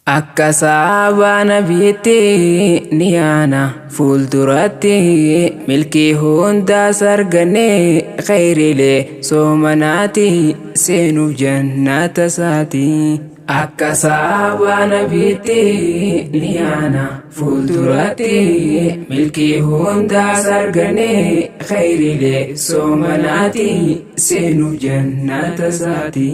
Akka saabana biitti ni aana fuulduratti milkii hundaas arganne khayriilee soomanaati seenuuf jannata isaati. Akka saabana biitti ni aana fuulduratti milkii hundaas arganne khayriilee soomanaati seenuuf jannata isaati.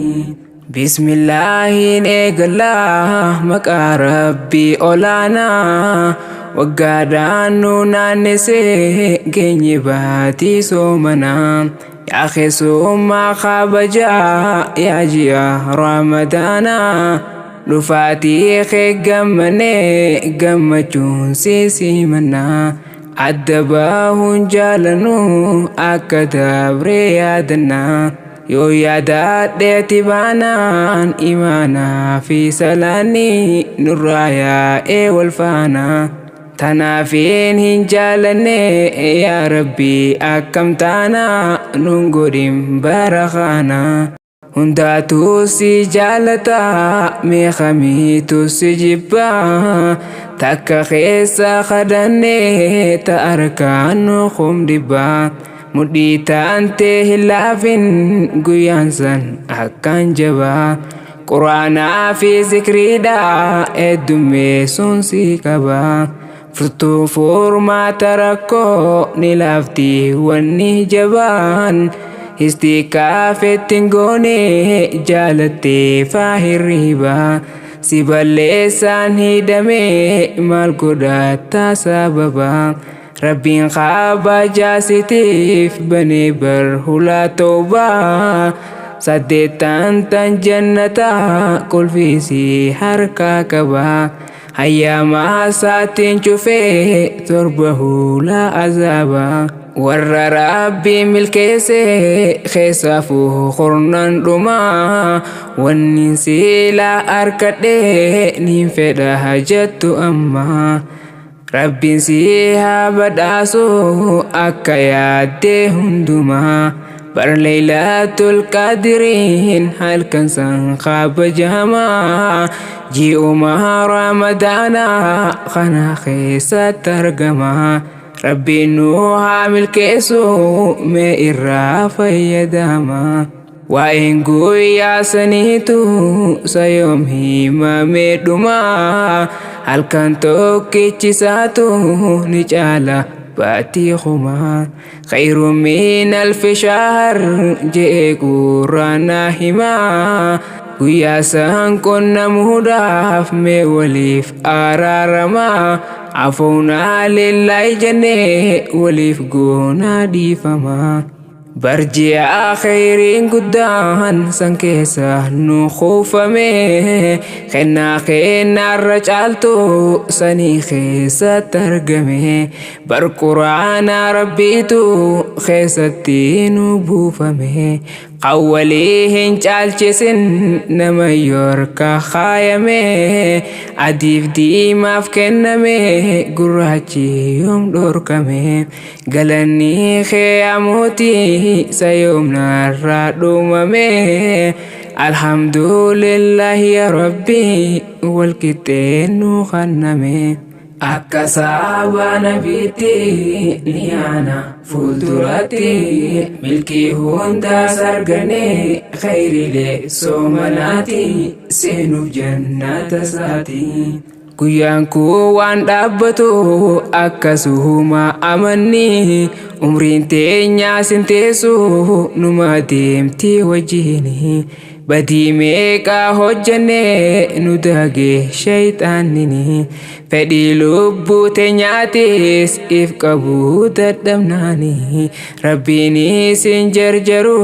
Bismillaahin eegallaa maqaa rabbii olaanaa waggaadhaan nu naannesee geenye baatii soomanaa yaa keessummaa kabajaa yaa ji'a ramadaanaa dhufaatii kee gammanee gammachuun sisimannaa adda baahuun jaalannu akka dabree yaadannaa. Yoo yaadadheeti baanaan imaanaa fi salaanni nurraa yaa'ee wal faana. Tanaafin hin jaalanne yaa Rabbi akkam taana nun godhin barakaana. Hundaatuu si jaalata meeqamiitu si jibba takka keessa kadhannee ta'a harkaan nu qumdibba. Mudhii taantee hin laafin guyyaan san akkaan jabaa quraanaa fi zikriidhaa heddummeessuun si qabaa. Furtuu furmaata rakkoo ni laafti wanni jabaan istikaafettiin goone jaalattee faahirriibaa. Si balleessaan hidhamee maal godhataa sababaa. Rabbiin kabajaasitiif banee barhulaa toobaa saddeettan tan jannataa qulfiisii harkaa qabaa. Hayyaamaa isaatiin cufee torba hulaa azaabaa. Warra Rabbii milkeessee keessaafuu qornan dhumaa wanni silaa arkadhee niin fedha jettu ammaa. Rabbiin si haa badhaasu akka yaaddee hundumaa bar Laylatul Qadriin halkan san kabajamaa ji'uma ramadaanaa kana keessatti argamaa. Rabbiin nu haa milkeessu mee irraa fayyadamaa. Waa'een guyyaa saniitu sayoom himamee dhumaa halkan tokkichisaatu ni caala baatii kumaa. Khayruun min alfi shahr je'ee quraana himaa guyyaa san qonnamuudhaaf mee waliif araaramaa. Afuunaa lillaahi jennee waliif goonaa dhiifamaa. Barji'a khayriin guddaan san keessa nu kuufame kennaa kennaarra caaltu sanii keessatti argame. Bar quraana rabbiitu keessatti nu buufame qawwalii hin caalchisin nama yorka kaayame. Adiif diimaaf kenname gurraachi yoom dhorkame galanni kee amuutii sayoom narraa dhumame. Alhamdulillahi ya Rabbi wal qixxee nu kanname. Akka saabana biitti ni aana fuulduratti milkii hundaas arganne khayriilee soomanaati seenuuf jannata isaati. Guyyaan kun waan dhaabbatu akkasuma amanni umriin teenyaa sinteessu numa deemti wajjini. Badii meeqaa hojjannee nu daagee shayxaanini fedhii lubbuu teenyaatis if qabuu dadhabnaani. Rabbiinis hin jarjaru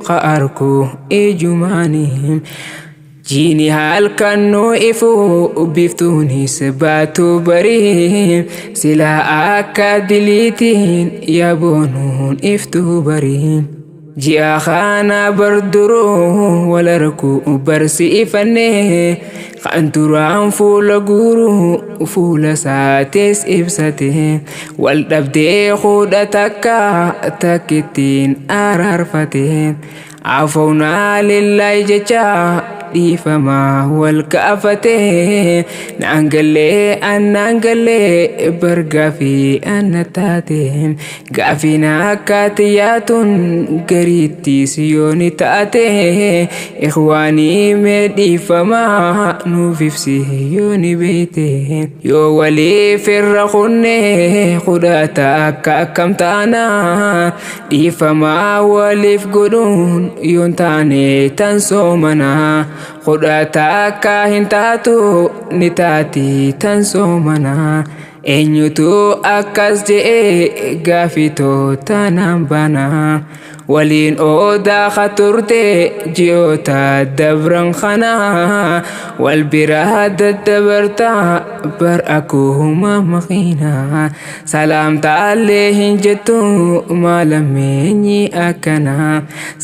ka arku ijumaani. Jiini halkan nu ifu biftuunis baatu barii silaa akka diliitiin yaaboonuun iftuu barii. Ji'a kana barduruu wal arku barsiifannee kan duraan fuula guuruu fuula saates ibsate wal dhabdee hudha takka takkittiin araarfate. Afoonaa lillahi jecha dhiifamaa wal kaafatee naangalee annaangalee bargaa fi anna taate gaafina akkaati yaatun gariittis yooni taate ikhwaanii mee dhiifamaa nuuf ibsi yooni beeyte yoo waliif irra kunne kudhaata akka akkam taana dhiifamaa waliif godhuun yoon taane tan soomana kudhaata akka hin taatu ni taati tan soomana eenyutu akkas je'e gaafitoota nan bana waliin oodaa khaturte ji'oota dabran kana wal biraa daddabarta bar akkuma makiina salaamtaallee hin jettu maalameenyi akkana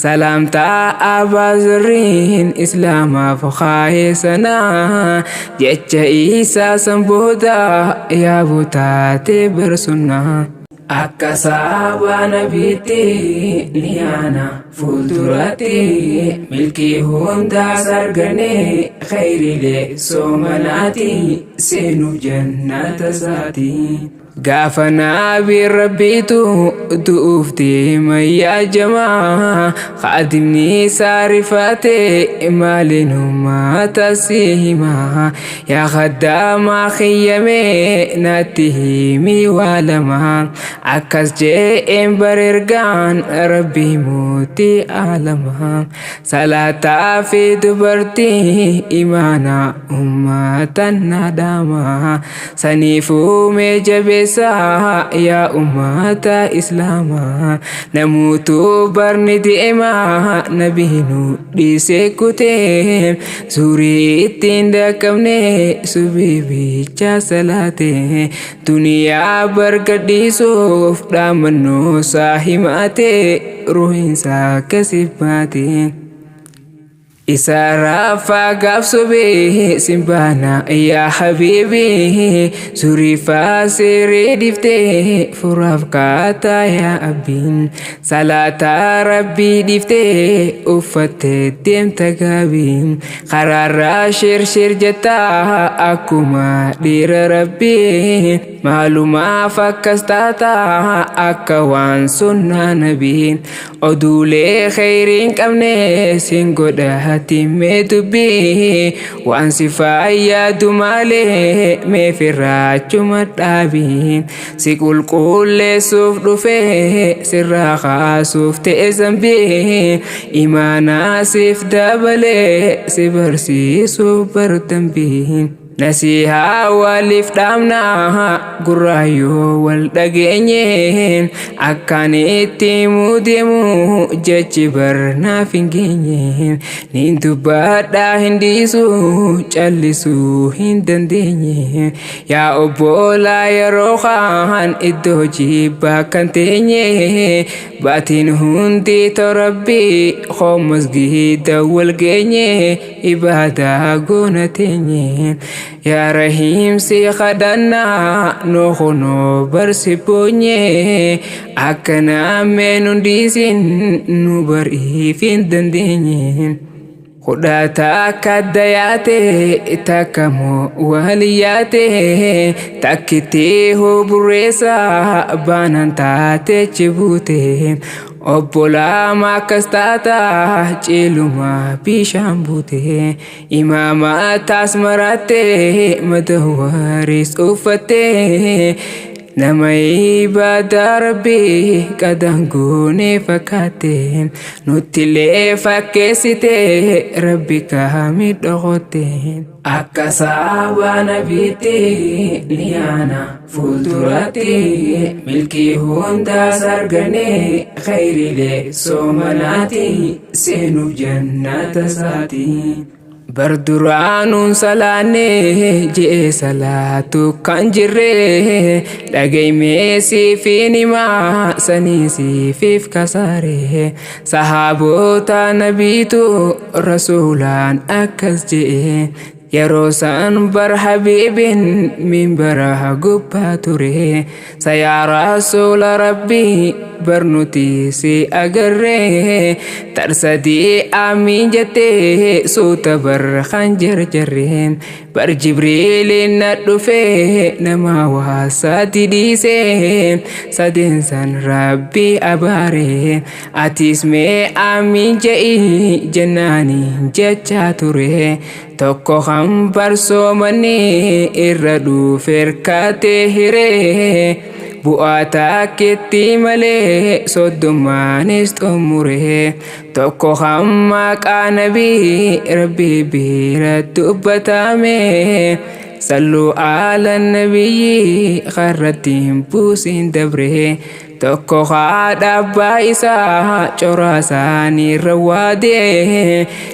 salaamtaa abbaa zurriin islaamaaf kaayeessana jecha isaa san booda yaabuu taate bar sunnaa akka saabaa nabiitti ni aana fuulduratti milkii hundaas argannee khayrilee soomanaati seenuuf jannata isaati gaafa naabiin rabbiitu du'uuf deeman yaajamaa qaadimni isaa rifaate maaliin ummata si himaa yaa qaddaamaa khiyyamee naatti himii waa lamaa akkas je'een bareergaan rabbii mootii aalamaa salaataa fi dubartii imaanaa ummatan naadaamaa saniifuu mee jabee ya ummata islama namutu barni deema nabinu dhiise kutee zurii ittiin dakamne subibicha salaate duniyaa bargadhiisuuf dhaamannoo isaa himaate ruhiinsaa kasibaate Isara fagaf sobe simbana ya habibi surifa siri difte furaf kata ya abin salata rabbi difte ufate dem tagabin qarara shir jata akuma dira rabbi maluma fakastata akawan sunna nabi odule khairin kamne singoda hatimme dubbi waan sifaya dumale me firrachu madabi sikul kulle suf dufe sirra khasuf te zambi imana sif dabale sibarsi super tambi nasiha walif damna gurayo wal dagenye akanitti mudemu jechi barna fingenye nintu bada hindisu challisu hindandenye ya obola ya rohan idoji bakantenye batin hundi to rabbi khomasgi dawal genye ibada gonatenye Ya Rahim si khadana no khono barsi ponye akana menundisin nu bari fin dandenye khudata kadayate takamo waliyate takite ho buresa banantate chibute Obbola makastata chiluma pishambute imama tasmarate madawaris ufate nama ibadah rabbi kadangune fakate nutile fakesite rabbi kami dogote akasaba nabiti liana fuldurati milki hunda sargane khairile somanati senu jannata sati Barduraanun salaane jee salaatu kan jirre dhagayme sifinima sanii siifif kasare sahaabota nabiitu rasuulaan akkas jee يروسان بر حبيب من برها قبا تري سيا رسول ربي برنوتي سي أقري ترسدي آمين جتي سوت بر خنجر جرين بر جبريل ندفي نما واساتي ديسي سدين سن ربي أباري أتسمي آمين جئي جناني جتشا تري tokko hambar somani irradu ferkate hire bu'ata ketti male soddomanis tomure tokko hamma qanabi rabbi bira dubbatame sallu ala nabiyyi kharratin busin dabre tokko khada baisa corasani rawade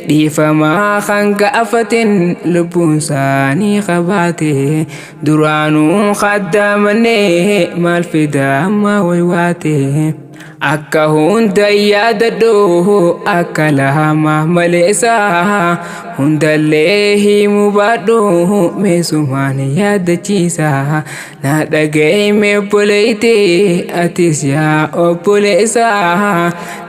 difama khanga afatin lubunsani khabate duranu khaddamane malfida ma waywate akka hunda yaadadho akka lahama maleessa hundallee mubadho meesumaan yaadachiisa na dhagayme obboleeyte atis yaa obboleessa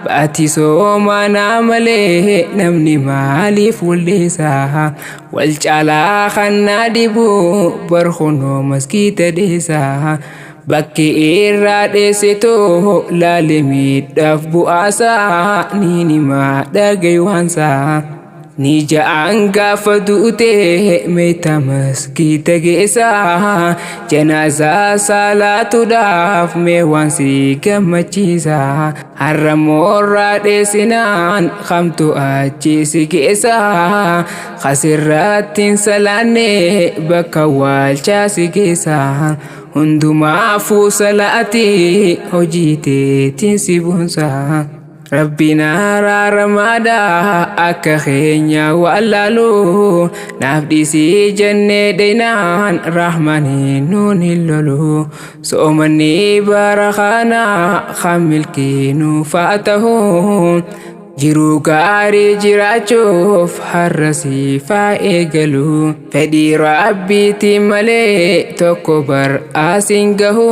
baati soomanaa malee namni maaliif walleessa wal caalaa kannaa dhibu barkhunoo maskiita dheessa bakki irraa dheessitoo laalimiidhaaf bu'aasaa ni nimaa dhagaywaansaa ni ja'aan gaafa duute meeta maskiita geessaa janaazaa salaatuudhaaf meewaansi gammachiisaa har'a moorraa dheessinaan kamtu achi si geessaa kasirrattiin salaanne bakka waalchaa si geessaa hundumaafuu salaati hojii teetiin si boonsaa rabbina raaramaadha akka keenya wallaalu naaf dhiisii jennee deynaan rahmanii nuun hin lolu soomanni barakana kan milkii nuuf haa ta'u jiru gaarii jiraachuuf har'a siifaa eegalu fedhii rabbiitiin malee tokko bar asiin gahu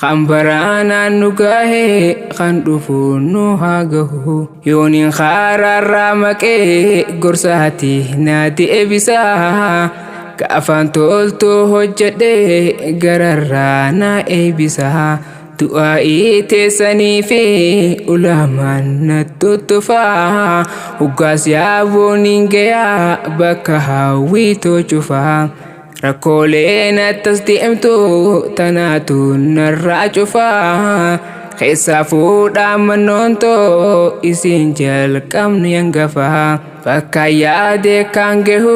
kan baraanaan nu gahe kan dhufu nu haa gahu yooniin karaarraa maqee gorsaati na deebisaa kaafaan toltuu hojjedhee gararraa na eebisaa du'aa'i teessanii fi ulamaan nattutufaa huggaas yaabuun hin gayaa bakka hawwiitoo cufaa rakkoolee nattas deemtu tanaatu narraa cufaa keessaa fuudhaa mannoontoo isin jalqabni hangafaa bakka yaade kan gahu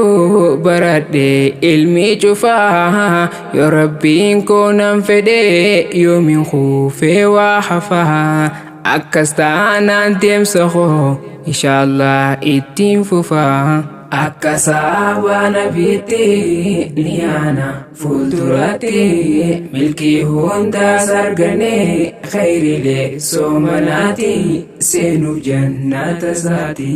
baradhe ilmi cufaa yoo rabbiin koo nan fedhe yoomin kuufee waa hafaa akkas taanaan deemsa koo inshaallah ittiin fufaa akka saabaa nabiitti niyaana fuulduratti milkii hundaas argane khayrilee soomanaati seenuuf jannata isaati.